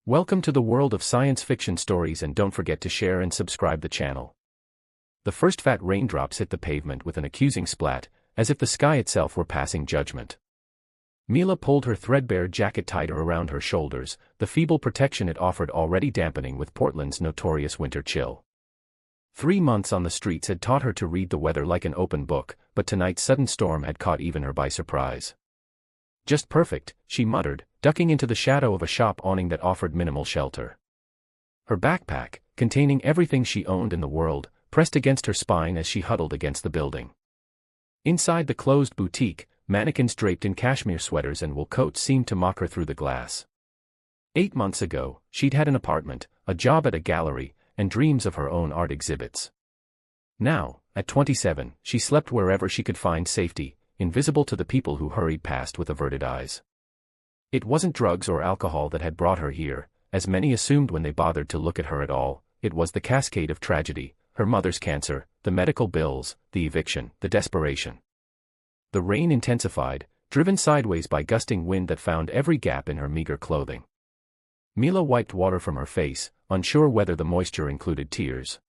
Welcome to the world of science fiction stories, and don't forget to share and subscribe the channel. The first fat raindrops hit the pavement with an accusing splat, as if the sky itself were passing judgment. Mila pulled her threadbare jacket tighter around her shoulders, the feeble protection it offered already dampening with Portland's notorious winter chill. 3 months on the streets had taught her to read the weather like an open book, but tonight's sudden storm had caught even her by surprise. "Just perfect," she muttered, ducking into the shadow of a shop awning that offered minimal shelter. Her backpack, containing everything she owned in the world, pressed against her spine as she huddled against the building. Inside the closed boutique, mannequins draped in cashmere sweaters and wool coats seemed to mock her through the glass. 8 months ago, she'd had an apartment, a job at a gallery, and dreams of her own art exhibits. Now, at 27, she slept wherever she could find safety, invisible to the people who hurried past with averted eyes. It wasn't drugs or alcohol that had brought her here, as many assumed when they bothered to look at her at all. It was the cascade of tragedy, her mother's cancer, the medical bills, the eviction, the desperation. The rain intensified, driven sideways by gusting wind that found every gap in her meager clothing. Mila wiped water from her face, unsure whether the moisture included tears.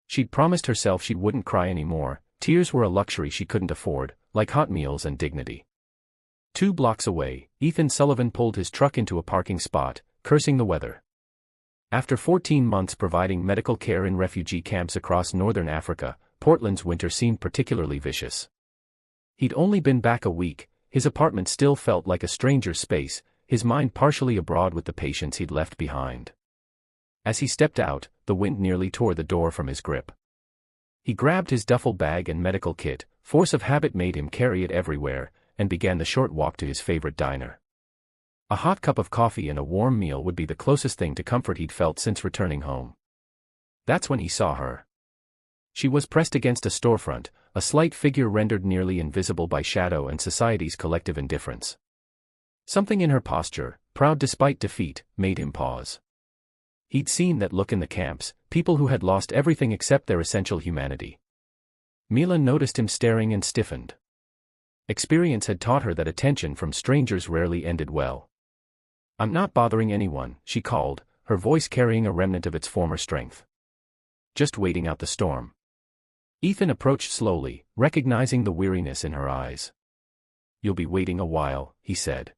She'd promised herself she wouldn't cry anymore. Tears were a luxury she couldn't afford, like hot meals and dignity. 2 blocks away, Ethan Sullivan pulled his truck into a parking spot, cursing the weather. After 14 months providing medical care in refugee camps across northern Africa, Portland's winter seemed particularly vicious. He'd only been back a week, his apartment still felt like a stranger's space, his mind partially abroad with the patients he'd left behind. As he stepped out, the wind nearly tore the door from his grip. He grabbed his duffel bag and medical kit, force of habit made him carry it everywhere, and began the short walk to his favorite diner. A hot cup of coffee and a warm meal would be the closest thing to comfort he'd felt since returning home. That's when he saw her. She was pressed against a storefront, a slight figure rendered nearly invisible by shadow and society's collective indifference. Something in her posture, proud despite defeat, made him pause. He'd seen that look in the camps, people who had lost everything except their essential humanity. Mila noticed him staring and stiffened. Experience had taught her that attention from strangers rarely ended well. "I'm not bothering anyone," she called, her voice carrying a remnant of its former strength. "Just waiting out the storm." Ethan approached slowly, recognizing the weariness in her eyes. "You'll be waiting a while," he said.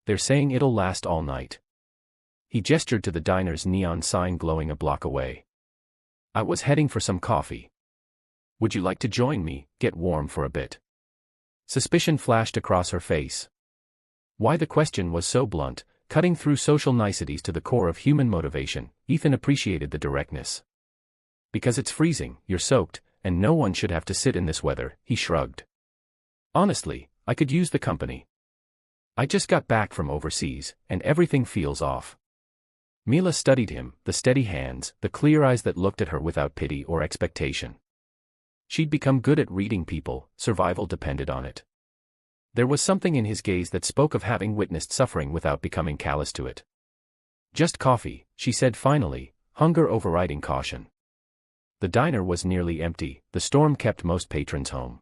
"They're saying it'll last all night." He gestured to the diner's neon sign glowing a block away. "I was heading for some coffee. Would you like to join me, get warm for a bit?" Suspicion flashed across her face. Why the question was so blunt, cutting through social niceties to the core of human motivation, Ethan appreciated the directness. "Because it's freezing, you're soaked, and no one should have to sit in this weather," he shrugged. "Honestly, I could use the company. I just got back from overseas, and everything feels off." Mila studied him, the steady hands, the clear eyes that looked at her without pity or expectation. She'd become good at reading people, survival depended on it. There was something in his gaze that spoke of having witnessed suffering without becoming callous to it. "Just coffee," she said finally, hunger overriding caution. The diner was nearly empty, the storm kept most patrons home.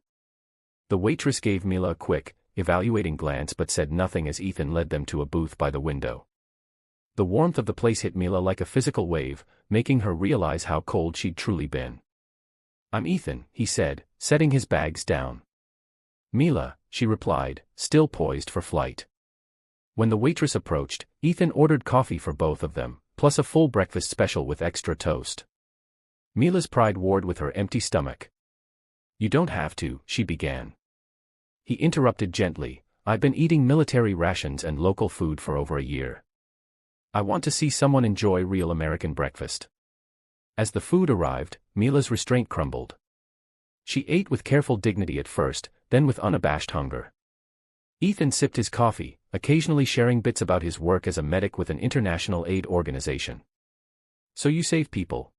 The waitress gave Mila a quick, evaluating glance but said nothing as Ethan led them to a booth by the window. The warmth of the place hit Mila like a physical wave, making her realize how cold she'd truly been. "I'm Ethan," he said, setting his bags down. "Mila," she replied, still poised for flight. When the waitress approached, Ethan ordered coffee for both of them, plus a full breakfast special with extra toast. Mila's pride warred with her empty stomach. "You don't have to," she began. He interrupted gently, "I've been eating military rations and local food for over a year. I want to see someone enjoy real American breakfast." As the food arrived, Mila's restraint crumbled. She ate with careful dignity at first, then with unabashed hunger. Ethan sipped his coffee, occasionally sharing bits about his work as a medic with an international aid organization. "So you save people?"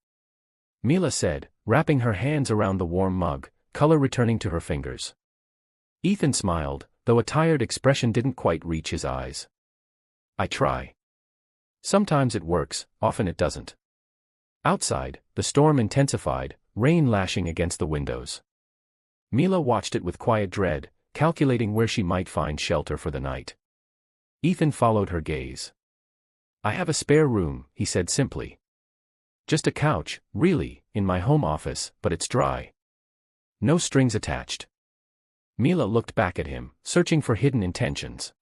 Mila said, wrapping her hands around the warm mug, color returning to her fingers. Ethan smiled, though a tired expression didn't quite reach his eyes. "I try. Sometimes it works, often it doesn't." Outside, the storm intensified, rain lashing against the windows. Mila watched it with quiet dread, calculating where she might find shelter for the night. Ethan followed her gaze. I have a spare room, he said simply. Just a couch, really, in my home office, but it's dry. No strings attached. Mila looked back at him, searching for hidden intentions.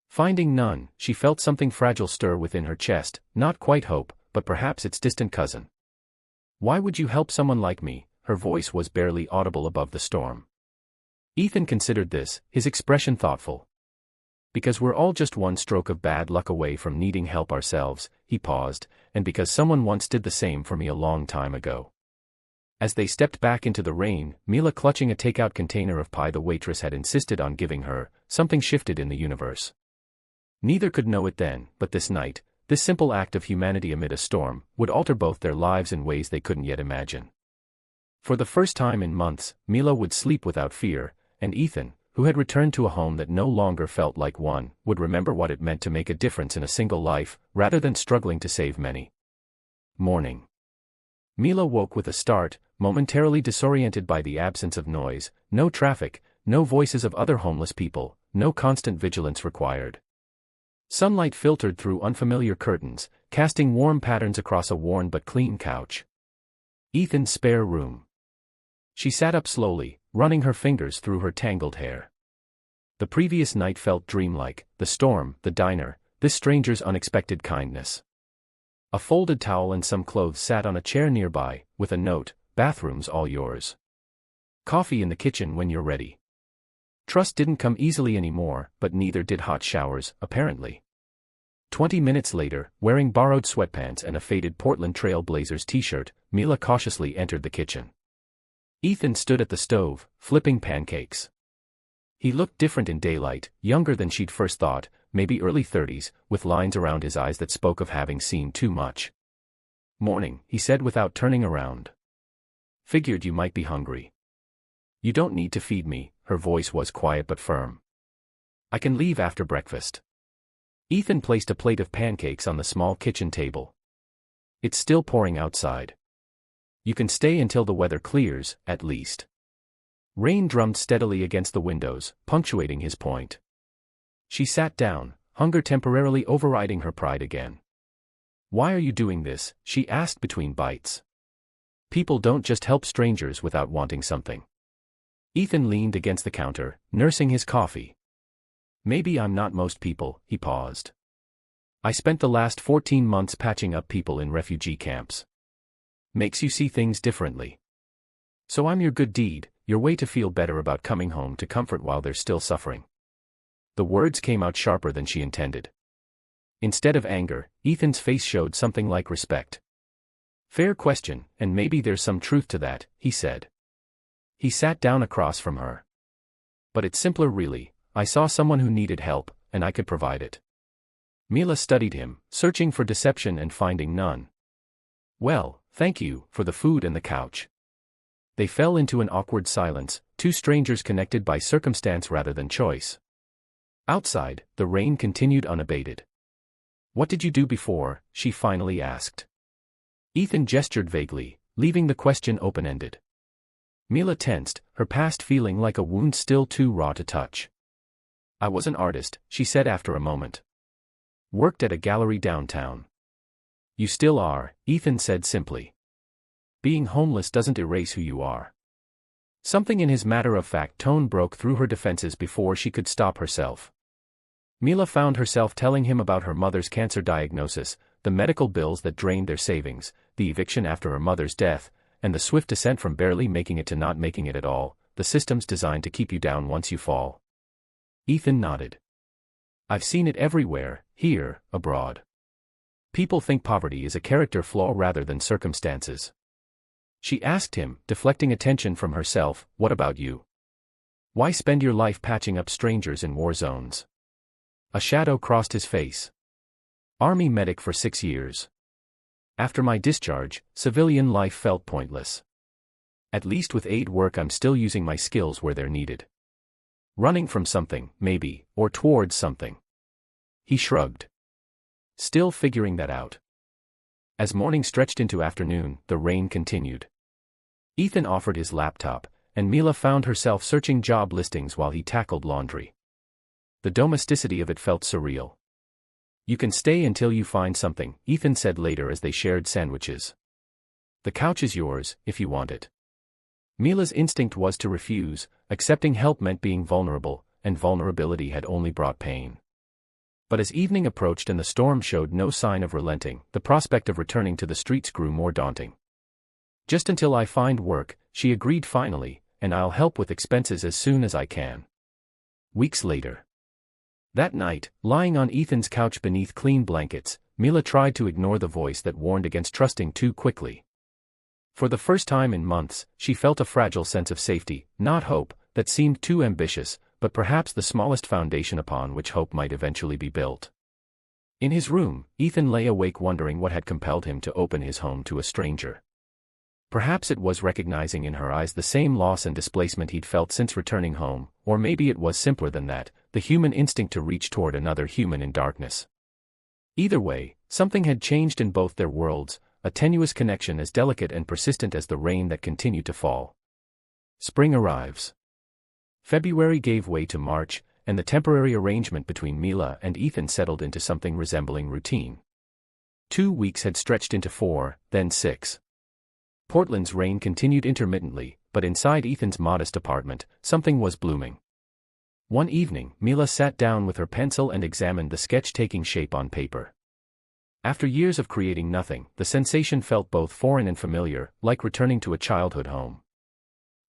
Finding none, she felt something fragile stir within her chest, not quite hope, but perhaps its distant cousin. Why would you help someone like me? Her voice was barely audible above the storm. Ethan considered this, his expression thoughtful. Because we're all just one stroke of bad luck away from needing help ourselves, he paused, and because someone once did the same for me a long time ago. As they stepped back into the rain, Mila clutching a takeout container of pie the waitress had insisted on giving her, something shifted in the universe. Neither could know it then, but this night, this simple act of humanity amid a storm, would alter both their lives in ways they couldn't yet imagine. For the first time in months, Mila would sleep without fear, and Ethan, who had returned to a home that no longer felt like one, would remember what it meant to make a difference in a single life, rather than struggling to save many. Morning. Mila woke with a start, momentarily disoriented by the absence of noise, no traffic, no voices of other homeless people, no constant vigilance required. Sunlight filtered through unfamiliar curtains, casting warm patterns across a worn but clean couch. Ethan's spare room. She sat up slowly, running her fingers through her tangled hair. The previous night felt dreamlike, the storm, the diner, this stranger's unexpected kindness. A folded towel and some clothes sat on a chair nearby, with a note, "Bathroom's all yours. Coffee in the kitchen when you're ready." Trust didn't come easily anymore, but neither did hot showers, apparently. 20 minutes later, wearing borrowed sweatpants and a faded Portland Trail Blazers t-shirt, Mila cautiously entered the kitchen. Ethan stood at the stove, flipping pancakes. He looked different in daylight, younger than she'd first thought, maybe early 30s, with lines around his eyes that spoke of having seen too much. "Morning," he said without turning around. "Figured you might be hungry." "You don't need to feed me," her voice was quiet but firm. "I can leave after breakfast." Ethan placed a plate of pancakes on the small kitchen table. "It's still pouring outside. You can stay until the weather clears, at least." Rain drummed steadily against the windows, punctuating his point. She sat down, hunger temporarily overriding her pride again. "Why are you doing this?" she asked between bites. "People don't just help strangers without wanting something." Ethan leaned against the counter, nursing his coffee. "Maybe I'm not most people," he paused. "I spent the last 14 months patching up people in refugee camps. Makes you see things differently. So I'm your good deed, your way to feel better about coming home to comfort while they're still suffering." The words came out sharper than she intended. Instead of anger, Ethan's face showed something like respect. "Fair question, and maybe there's some truth to that," he said. He sat down across from her. "But it's simpler really. I saw someone who needed help, and I could provide it." Mila studied him, searching for deception and finding none. "Well, thank you, for the food and the couch." They fell into an awkward silence, two strangers connected by circumstance rather than choice. Outside, the rain continued unabated. "What did you do before?" she finally asked. Ethan gestured vaguely, leaving the question open-ended. Mila tensed, her past feeling like a wound still too raw to touch. "I was an artist," she said after a moment. "Worked at a gallery downtown." "You still are," Ethan said simply. "Being homeless doesn't erase who you are." Something in his matter-of-fact tone broke through her defenses before she could stop herself. Mila found herself telling him about her mother's cancer diagnosis, the medical bills that drained their savings, the eviction after her mother's death, and the swift descent from barely making it to not making it at all, the systems designed to keep you down once you fall. Ethan nodded. "I've seen it everywhere, here, abroad. People think poverty is a character flaw rather than circumstances." She asked him, deflecting attention from herself, "What about you? Why spend your life patching up strangers in war zones?" A shadow crossed his face. "Army medic for 6 years. After my discharge, civilian life felt pointless. At least with aid work I'm still using my skills where they're needed. Running from something, maybe, or towards something." He shrugged. "Still figuring that out." As morning stretched into afternoon, the rain continued. Ethan offered his laptop, and Mila found herself searching job listings while he tackled laundry. The domesticity of it felt surreal. You can stay until you find something, Ethan said later as they shared sandwiches. The couch is yours, if you want it. Mila's instinct was to refuse. Accepting help meant being vulnerable, and vulnerability had only brought pain. But as evening approached and the storm showed no sign of relenting, the prospect of returning to the streets grew more daunting. Just until I find work, she agreed finally, and I'll help with expenses as soon as I can. Weeks later. That night, lying on Ethan's couch beneath clean blankets, Mila tried to ignore the voice that warned against trusting too quickly. For the first time in months, she felt a fragile sense of safety, not hope, that seemed too ambitious, but perhaps the smallest foundation upon which hope might eventually be built. In his room, Ethan lay awake wondering what had compelled him to open his home to a stranger. Perhaps it was recognizing in her eyes the same loss and displacement he'd felt since returning home, or maybe it was simpler than that, the human instinct to reach toward another human in darkness. Either way, something had changed in both their worlds, a tenuous connection as delicate and persistent as the rain that continued to fall. Spring arrives. February gave way to March, and the temporary arrangement between Mila and Ethan settled into something resembling routine. 2 weeks had stretched into 4, then 6. Portland's rain continued intermittently, but inside Ethan's modest apartment, something was blooming. One evening, Mila sat down with her pencil and examined the sketch taking shape on paper. After years of creating nothing, the sensation felt both foreign and familiar, like returning to a childhood home.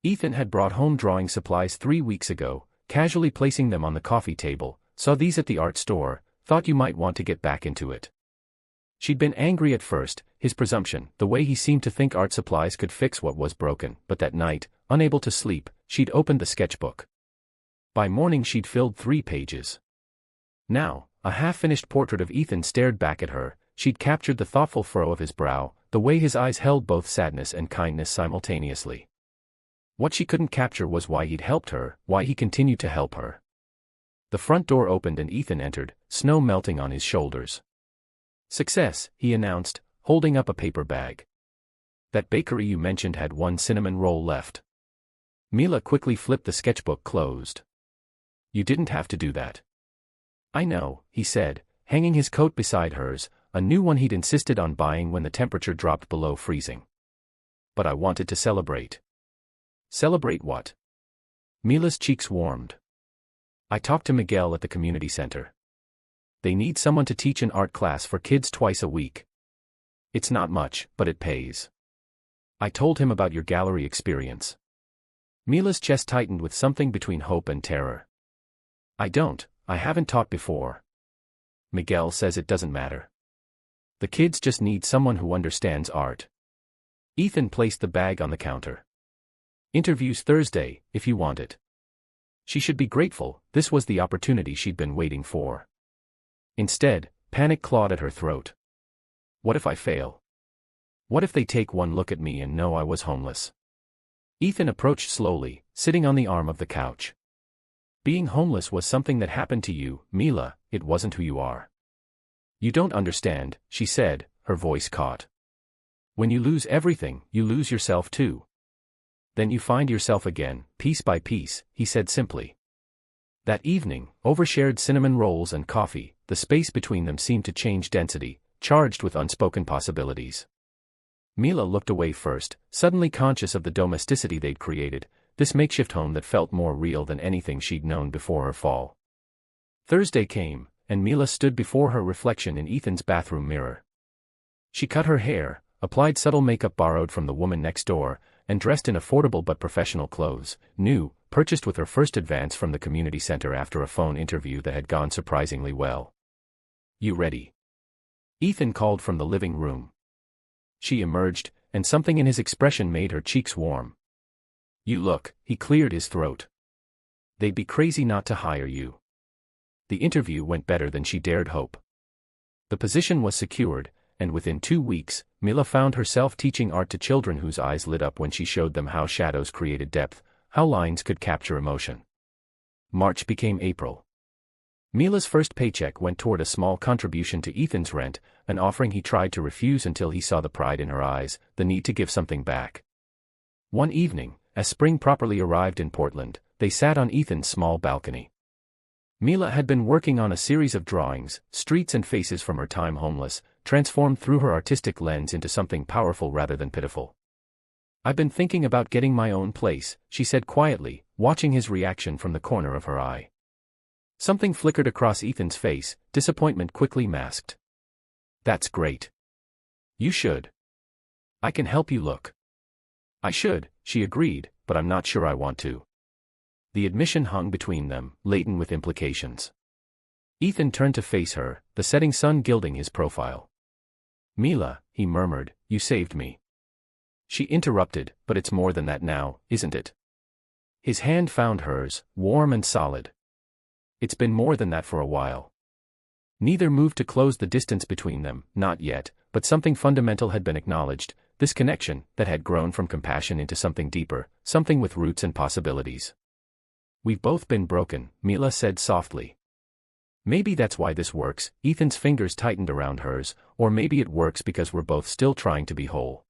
Ethan had brought home drawing supplies 3 weeks ago, casually placing them on the coffee table, saw these at the art store, thought you might want to get back into it. She'd been angry at first, his presumption, the way he seemed to think art supplies could fix what was broken, but that night, unable to sleep, she'd opened the sketchbook. By morning she'd filled 3 pages. Now, a half-finished portrait of Ethan stared back at her. She'd captured the thoughtful furrow of his brow, the way his eyes held both sadness and kindness simultaneously. What she couldn't capture was why he'd helped her, why he continued to help her. The front door opened and Ethan entered, snow melting on his shoulders. "Success," he announced, holding up a paper bag. "That bakery you mentioned had 1 cinnamon roll left." Mila quickly flipped the sketchbook closed. "You didn't have to do that." "I know," he said, hanging his coat beside hers, a new one he'd insisted on buying when the temperature dropped below freezing. "But I wanted to celebrate." "Celebrate what?" Mila's cheeks warmed. "I talked to Miguel at the community center. They need someone to teach an art class for kids twice a week. It's not much, but it pays. I told him about your gallery experience." Mila's chest tightened with something between hope and terror. I haven't taught before." "Miguel says it doesn't matter. The kids just need someone who understands art." Ethan placed the bag on the counter. "Interviews Thursday, if you want it." She should be grateful, this was the opportunity she'd been waiting for. Instead, panic clawed at her throat. What if I fail? What if they take one look at me and know I was homeless? Ethan approached slowly, sitting on the arm of the couch. "Being homeless was something that happened to you, Mila, it wasn't who you are." "You don't understand," she said, her voice caught. "When you lose everything, you lose yourself too. Then you find yourself again, piece by piece," he said simply. That evening, over shared cinnamon rolls and coffee, the space between them seemed to change density, charged with unspoken possibilities. Mila looked away first, suddenly conscious of the domesticity they'd created, this makeshift home that felt more real than anything she'd known before her fall. Thursday came, and Mila stood before her reflection in Ethan's bathroom mirror. She cut her hair, applied subtle makeup borrowed from the woman next door, and dressed in affordable but professional clothes, new, purchased with her first advance from the community center after a phone interview that had gone surprisingly well. "You ready?" Ethan called from the living room. She emerged, and something in his expression made her cheeks warm. "You look," he cleared his throat. "They'd be crazy not to hire you." The interview went better than she dared hope. The position was secured, and within 2 weeks, Mila found herself teaching art to children whose eyes lit up when she showed them how shadows created depth, how lines could capture emotion. March became April. Mila's first paycheck went toward a small contribution to Ethan's rent, an offering he tried to refuse until he saw the pride in her eyes, the need to give something back. One evening, as spring properly arrived in Portland, they sat on Ethan's small balcony. Mila had been working on a series of drawings, streets and faces from her time homeless, transformed through her artistic lens into something powerful rather than pitiful. "I've been thinking about getting my own place," she said quietly, watching his reaction from the corner of her eye. Something flickered across Ethan's face, disappointment quickly masked. "That's great. You should. I can help you look." "I should," she agreed, "but I'm not sure I want to." The admission hung between them, laden with implications. Ethan turned to face her, the setting sun gilding his profile. "Mila," he murmured, "you saved me." She interrupted, "But it's more than that now, isn't it?" His hand found hers, warm and solid. "It's been more than that for a while." Neither moved to close the distance between them, not yet, but something fundamental had been acknowledged, this connection that had grown from compassion into something deeper, something with roots and possibilities. "We've both been broken," Mila said softly. "Maybe that's why this works," Ethan's fingers tightened around hers, "or maybe it works because we're both still trying to be whole."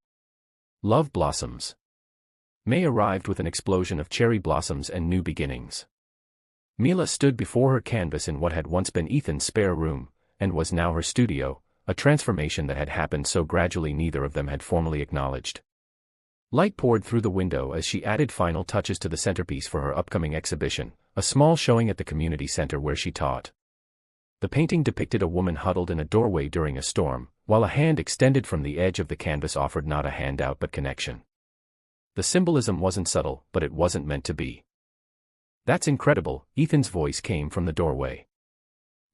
Love blossoms. May arrived with an explosion of cherry blossoms and new beginnings. Mila stood before her canvas in what had once been Ethan's spare room, and was now her studio, a transformation that had happened so gradually neither of them had formally acknowledged. Light poured through the window as she added final touches to the centerpiece for her upcoming exhibition, a small showing at the community center where she taught. The painting depicted a woman huddled in a doorway during a storm, while a hand extended from the edge of the canvas offered not a handout but connection. The symbolism wasn't subtle, but it wasn't meant to be. "That's incredible," Ethan's voice came from the doorway.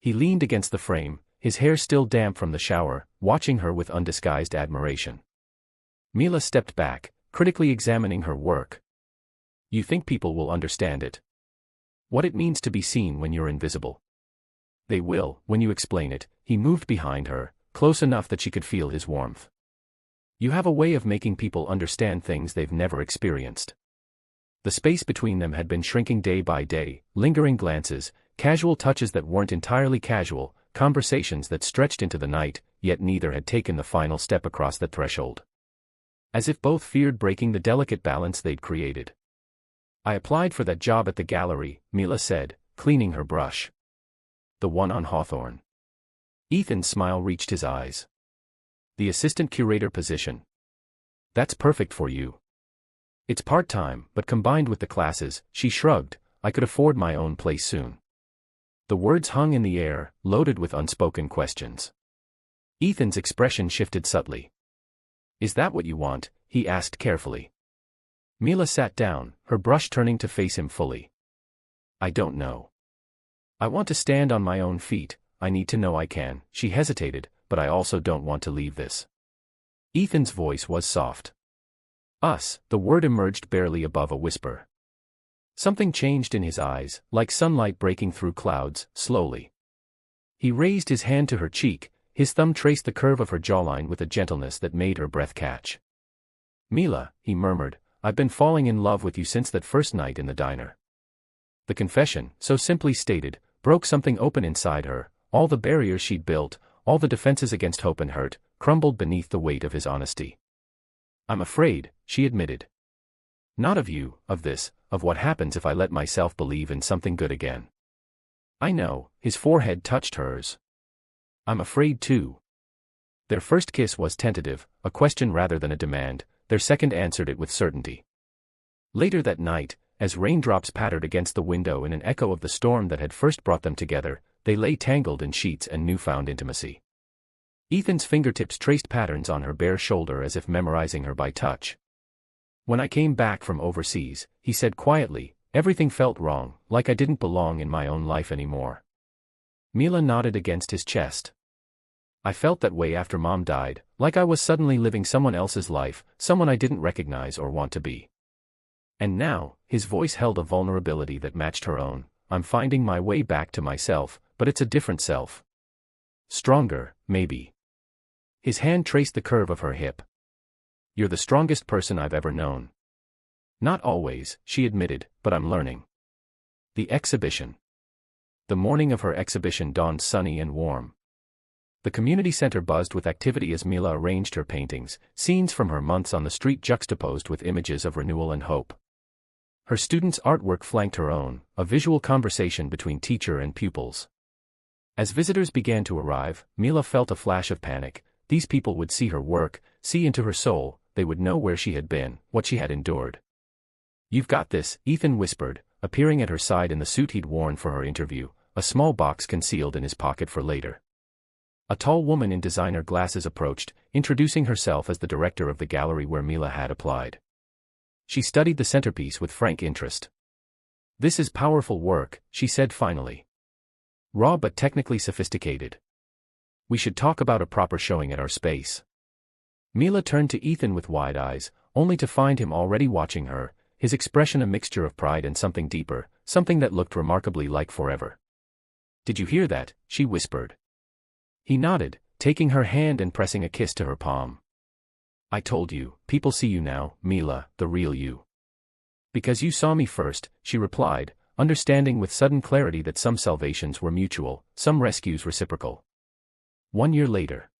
He leaned against the frame, his hair still damp from the shower, watching her with undisguised admiration. Mila stepped back, critically examining her work. "You think people will understand it? What it means to be seen when you're invisible?" "They will, when you explain it." He moved behind her, close enough that she could feel his warmth. "You have a way of making people understand things they've never experienced." The space between them had been shrinking day by day, lingering glances, casual touches that weren't entirely casual, conversations that stretched into the night, yet neither had taken the final step across that threshold. As if both feared breaking the delicate balance they'd created. "I applied for that job at the gallery," Mila said, cleaning her brush. "The one on Hawthorne." Ethan's smile reached his eyes. "The assistant curator position. That's perfect for you." "It's part-time, but combined with the classes," she shrugged, "I could afford my own place soon." The words hung in the air, loaded with unspoken questions. Ethan's expression shifted subtly. "Is that what you want?" he asked carefully. Mila sat down, her brush turning to face him fully. "I don't know. I want to stand on my own feet, I need to know I can." She hesitated, "But I also don't want to leave this." Ethan's voice was soft. "Us," the word emerged barely above a whisper. Something changed in his eyes, like sunlight breaking through clouds, slowly. He raised his hand to her cheek, his thumb traced the curve of her jawline with a gentleness that made her breath catch. "Mila," he murmured, "I've been falling in love with you since that first night in the diner." The confession, so simply stated, broke something open inside her. All the barriers she'd built, all the defenses against hope and hurt, crumbled beneath the weight of his honesty. "I'm afraid," she admitted. "Not of you, of this, of what happens if I let myself believe in something good again." "I know," his forehead touched hers. "I'm afraid too." Their first kiss was tentative, a question rather than a demand, their second answered it with certainty. Later that night, as raindrops pattered against the window in an echo of the storm that had first brought them together, they lay tangled in sheets and newfound intimacy. Ethan's fingertips traced patterns on her bare shoulder as if memorizing her by touch. "When I came back from overseas," he said quietly, "everything felt wrong, like I didn't belong in my own life anymore." Mila nodded against his chest. "I felt that way after Mom died, like I was suddenly living someone else's life, someone I didn't recognize or want to be. And now," his voice held a vulnerability that matched her own, "I'm finding my way back to myself, but it's a different self. Stronger, maybe." His hand traced the curve of her hip. "You're the strongest person I've ever known." "Not always," she admitted, "but I'm learning." The exhibition. The morning of her exhibition dawned sunny and warm. The community center buzzed with activity as Mila arranged her paintings, scenes from her months on the street juxtaposed with images of renewal and hope. Her students' artwork flanked her own, a visual conversation between teacher and pupils. As visitors began to arrive, Mila felt a flash of panic. These people would see her work, see into her soul, they would know where she had been, what she had endured. "You've got this," Ethan whispered, appearing at her side in the suit he'd worn for her interview, a small box concealed in his pocket for later. A tall woman in designer glasses approached, introducing herself as the director of the gallery where Mila had applied. She studied the centerpiece with frank interest. "This is powerful work," she said finally. "Raw but technically sophisticated. We should talk about a proper showing at our space." Mila turned to Ethan with wide eyes, only to find him already watching her, his expression a mixture of pride and something deeper, something that looked remarkably like forever. "Did you hear that?" she whispered. He nodded, taking her hand and pressing a kiss to her palm. "I told you, people see you now, Mila, the real you." "Because you saw me first," she replied, understanding with sudden clarity that some salvations were mutual, some rescues reciprocal. 1 year later.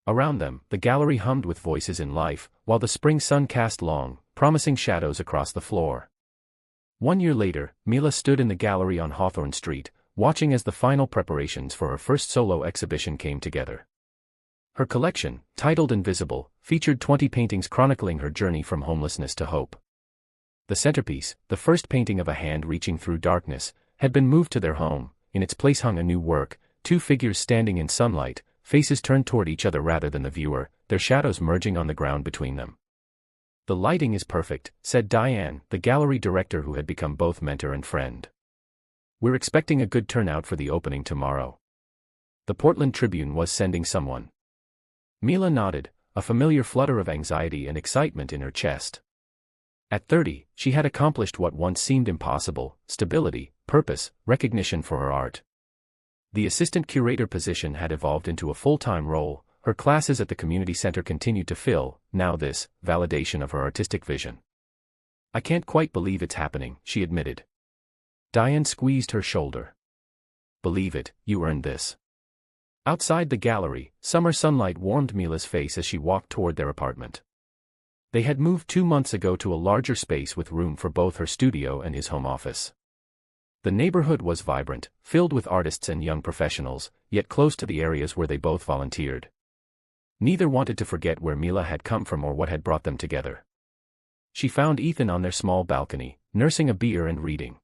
Around them, the gallery hummed with voices in life, while the spring sun cast long, promising shadows across the floor. 1 year later, Mila stood in the gallery on Hawthorne Street, watching as the final preparations for her first solo exhibition came together. Her collection, titled Invisible, featured 20 paintings chronicling her journey from homelessness to hope. The centerpiece, the first painting of a hand reaching through darkness, had been moved to their home. In its place hung a new work, 2 figures standing in sunlight, faces turned toward each other rather than the viewer, their shadows merging on the ground between them. "The lighting is perfect," said Diane, the gallery director who had become both mentor and friend. "We're expecting a good turnout for the opening tomorrow." The Portland Tribune was sending someone. Mila nodded, a familiar flutter of anxiety and excitement in her chest. At 30, she had accomplished what once seemed impossible: stability, purpose, recognition for her art. The assistant curator position had evolved into a full-time role, her classes at the community center continued to fill, now this, validation of her artistic vision. "I can't quite believe it's happening," she admitted. Diane squeezed her shoulder. "Believe it, you earned this." Outside the gallery, summer sunlight warmed Mila's face as she walked toward their apartment. They had moved 2 months ago to a larger space with room for both her studio and his home office. The neighborhood was vibrant, filled with artists and young professionals, yet close to the areas where they both volunteered. Neither wanted to forget where Mila had come from or what had brought them together. She found Ethan on their small balcony, nursing a beer and reading.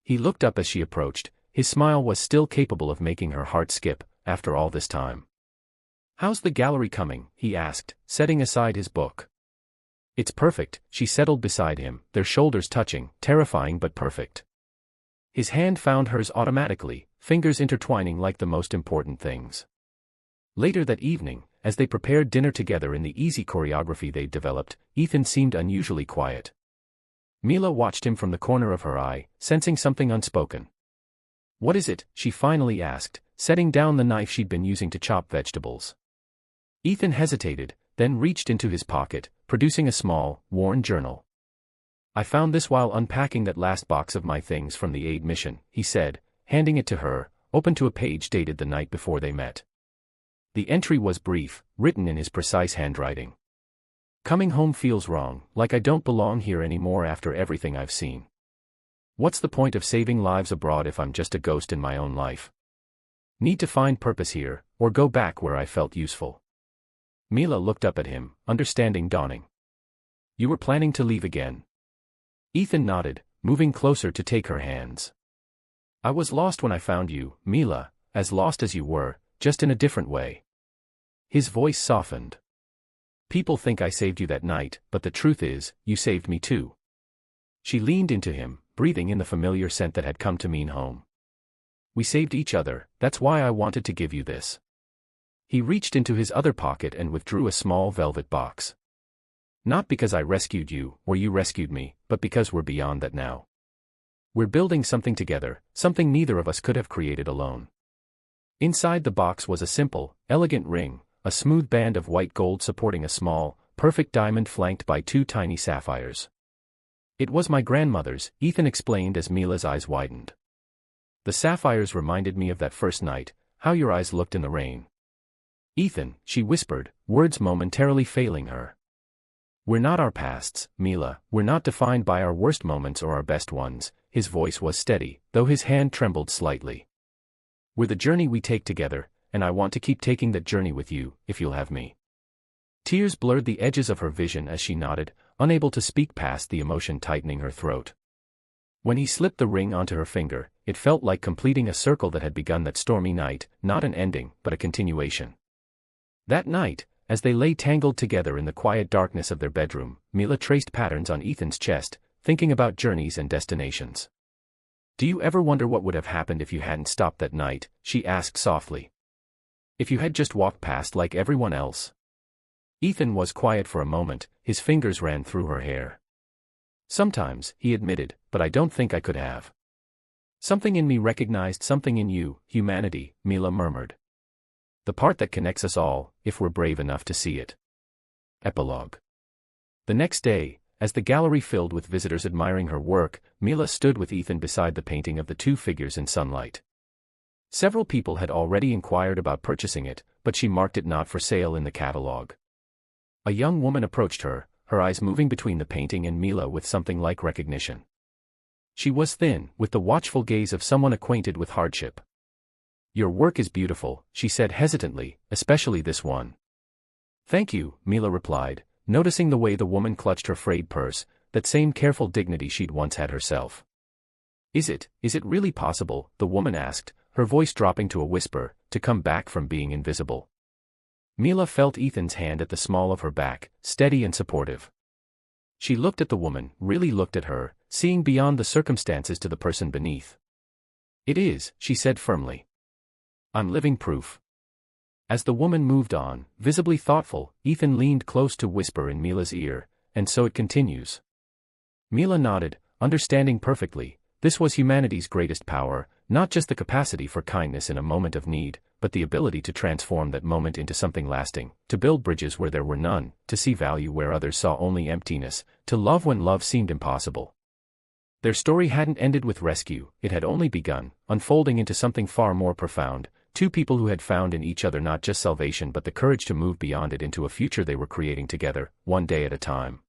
He looked up as she approached, his smile was still capable of making her heart skip, after all this time. "How's the gallery coming?" he asked, setting aside his book. "It's perfect," she settled beside him, their shoulders touching, terrifying but perfect. His hand found hers automatically, fingers intertwining like the most important things. Later that evening, as they prepared dinner together in the easy choreography they'd developed, Ethan seemed unusually quiet. Mila watched him from the corner of her eye, sensing something unspoken. "What is it?" she finally asked, setting down the knife she'd been using to chop vegetables. Ethan hesitated, then reached into his pocket, producing a small, worn journal. "I found this while unpacking that last box of my things from the aid mission," he said, handing it to her, open to a page dated the night before they met. The entry was brief, written in his precise handwriting. "Coming home feels wrong, like I don't belong here anymore after everything I've seen. What's the point of saving lives abroad if I'm just a ghost in my own life? Need to find purpose here, or go back where I felt useful." Mila looked up at him, understanding dawning. "You were planning to leave again?" Ethan nodded, moving closer to take her hands. "I was lost when I found you, Mila, as lost as you were, just in a different way." His voice softened. "People think I saved you that night, but the truth is, you saved me too." She leaned into him, breathing in the familiar scent that had come to mean home. "We saved each other, that's why I wanted to give you this." He reached into his other pocket and withdrew a small velvet box. "Not because I rescued you, or you rescued me, but because we're beyond that now. We're building something together, something neither of us could have created alone." Inside the box was a simple, elegant ring, a smooth band of white gold supporting a small, perfect diamond flanked by 2 tiny sapphires. "It was my grandmother's," Ethan explained as Mila's eyes widened. "The sapphires reminded me of that first night, how your eyes looked in the rain." "Ethan," she whispered, words momentarily failing her. We're not our pasts, Mila, we're not defined by our worst moments or our best ones. His voice was steady, though his hand trembled slightly. We're the journey we take together, and I want to keep taking that journey with you, if you'll have me. Tears blurred the edges of her vision as she nodded, unable to speak past the emotion tightening her throat. When he slipped the ring onto her finger, it felt like completing a circle that had begun that stormy night, not an ending, but a continuation. That night, as they lay tangled together in the quiet darkness of their bedroom, Mila traced patterns on Ethan's chest, thinking about journeys and destinations. Do you ever wonder what would have happened if you hadn't stopped that night? She asked softly. If you had just walked past like everyone else? Ethan was quiet for a moment, his fingers ran through her hair. Sometimes, he admitted, but I don't think I could have. Something in me recognized something in you, humanity, Mila murmured. The part that connects us all, if we're brave enough to see it. Epilogue. The next day, as the gallery filled with visitors admiring her work, Mila stood with Ethan beside the painting of the two figures in sunlight. Several people had already inquired about purchasing it, but she marked it not for sale in the catalog. A young woman approached her, her eyes moving between the painting and Mila with something like recognition. She was thin, with the watchful gaze of someone acquainted with hardship. Your work is beautiful, she said hesitantly, especially this one. Thank you, Mila replied, noticing the way the woman clutched her frayed purse, that same careful dignity she'd once had herself. Is it really possible, the woman asked, her voice dropping to a whisper, to come back from being invisible? Mila felt Ethan's hand at the small of her back, steady and supportive. She looked at the woman, really looked at her, seeing beyond the circumstances to the person beneath. It is, she said firmly. I'm living proof. As the woman moved on, visibly thoughtful, Ethan leaned close to whisper in Mila's ear, and so it continues. Mila nodded, understanding perfectly, this was humanity's greatest power, not just the capacity for kindness in a moment of need, but the ability to transform that moment into something lasting, to build bridges where there were none, to see value where others saw only emptiness, to love when love seemed impossible. Their story hadn't ended with rescue, it had only begun, unfolding into something far more profound. Two people who had found in each other not just salvation but the courage to move beyond it into a future they were creating together, one day at a time.